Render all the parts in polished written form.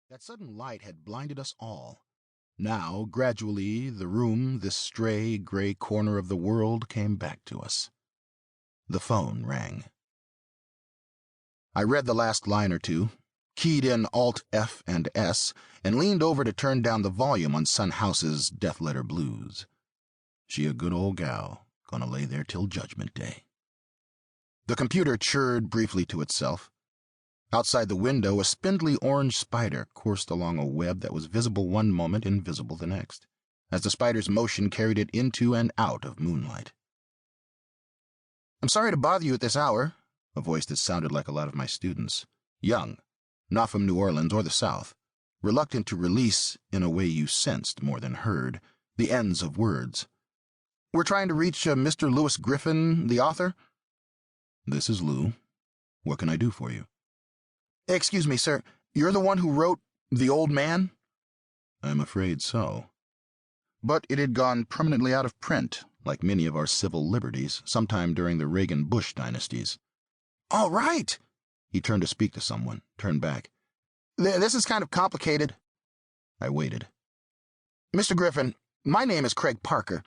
That sudden light had blinded us all. Now, gradually, the room, this stray, gray corner of the world, came back to us. The phone rang. I read the last line or two, keyed in Alt F and S, and leaned over to turn down the volume on Son House's Death Letter Blues. She a good old gal, gonna lay there till Judgment Day. The computer chirred briefly to itself. Outside the window, a spindly orange spider coursed along a web that was visible one moment, invisible the next, as the spider's motion carried it into and out of moonlight. "I'm sorry to bother you at this hour," a voice that sounded like a lot of my students. Young, not from New Orleans or the South, reluctant to release, in a way you sensed more than heard, the ends of words. "We're trying to reach Mr. Lewis Griffin, the author." "This is Lew. What can I do for you?" "Excuse me, sir. You're the one who wrote The Old Man?" "I'm afraid so." But it had gone permanently out of print, like many of our civil liberties, sometime during the Reagan-Bush dynasties. "All right." He turned to speak to someone, turned back. "This is kind of complicated." I waited. "Mr. Griffin, my name is Craig Parker.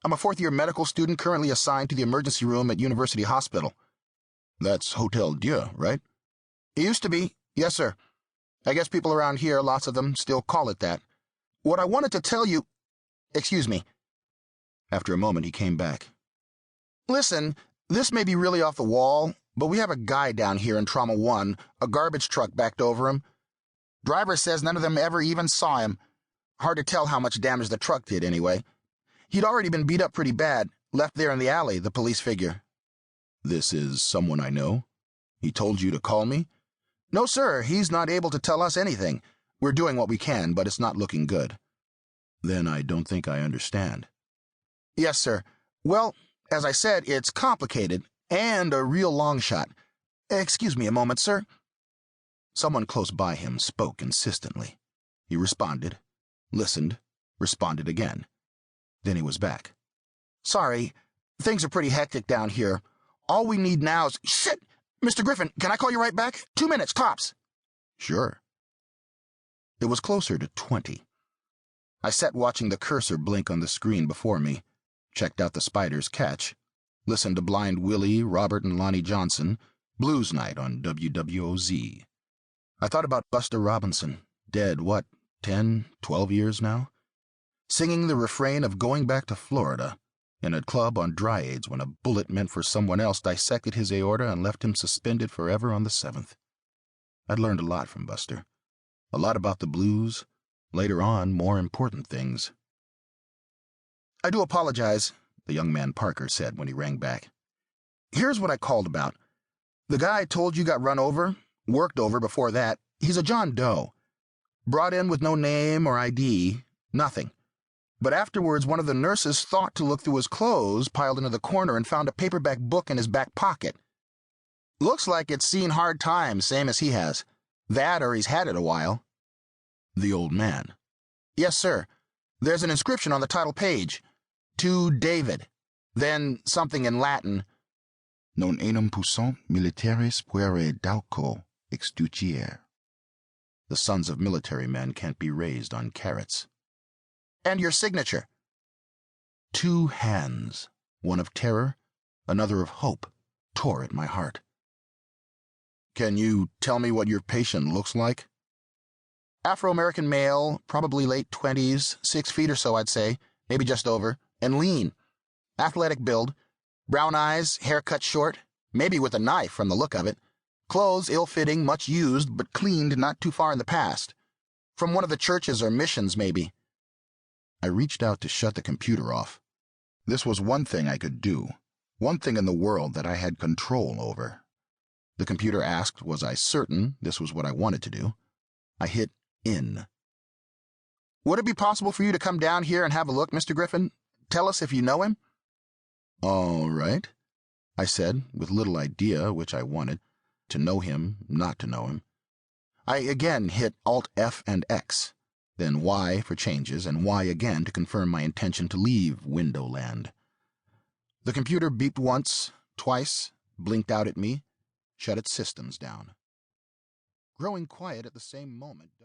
I'm a fourth-year medical student currently assigned to the emergency room at University Hospital." "That's Hotel Dieu, right?" "It used to be, yes, sir. I guess people around here, lots of them, still call it that. What I wanted to tell you— Excuse me." After a moment, he came back. "Listen, this may be really off the wall, but we have a guy down here in Trauma 1, a garbage truck backed over him. Driver says none of them ever even saw him. Hard to tell how much damage the truck did, anyway. He'd already been beat up pretty bad, left there in the alley, the police figure." "This is someone I know? He told you to call me?" "No, sir, he's not able to tell us anything. We're doing what we can, but it's not looking good." "Then I don't think I understand." "Yes, sir. Well, as I said, it's complicated, and a real long shot. Excuse me a moment, sir." Someone close by him spoke insistently. He responded, listened, responded again. Then he was back. "Sorry, things are pretty hectic down here. All we need now is— Shit! Mr. Griffin, can I call you right back? 2 minutes, tops." "Sure." It was closer to 20. I sat watching the cursor blink on the screen before me, checked out the spider's catch, listened to Blind Willie, Robert and Lonnie Johnson, Blues Night on WWOZ. I thought about Buster Robinson, dead, 10, 12 years now? Singing the refrain of Going Back to Florida, in a club on Dry Aids when a bullet meant for someone else dissected his aorta and left him suspended forever on the 7th. I'd learned a lot from Buster. A lot about the blues, later on, more important things. "I do apologize," the young man Parker said when he rang back. "Here's what I called about. The guy I told you got run over, worked over before that, he's a John Doe. Brought in with no name or ID, nothing. But afterwards, one of the nurses thought to look through his clothes piled into the corner and found a paperback book in his back pocket. Looks like it's seen hard times, same as he has. That or he's had it a while." "The Old Man?" "Yes, sir. There's an inscription on the title page. To David. Then something in Latin. Non enum puissant militaris puere dauco extucier. The sons of military men can't be raised on carrots." "And your signature?" 2 hands, one of terror, another of hope, tore at my heart. "Can you tell me what your patient looks like?" "Afro-American male, probably late 20s, 6 feet or so, I'd say, maybe just over, and lean. Athletic build, brown eyes, hair cut short, maybe with a knife from the look of it. Clothes ill-fitting, much used, but cleaned not too far in the past. From one of the churches or missions, maybe." I reached out to shut the computer off. This was one thing I could do, one thing in the world that I had control over. The computer asked, was I certain this was what I wanted to do? I hit in. "Would it be possible for you to come down here and have a look, Mr. Griffin? Tell us if you know him?" "All right," I said, with little idea which I wanted, to know him, not to know him. I again hit Alt F and X. Then Y for changes, and Y again to confirm my intention to leave Windowland. The computer beeped once, twice, blinked out at me, shut its systems down. Growing quiet at the same moment.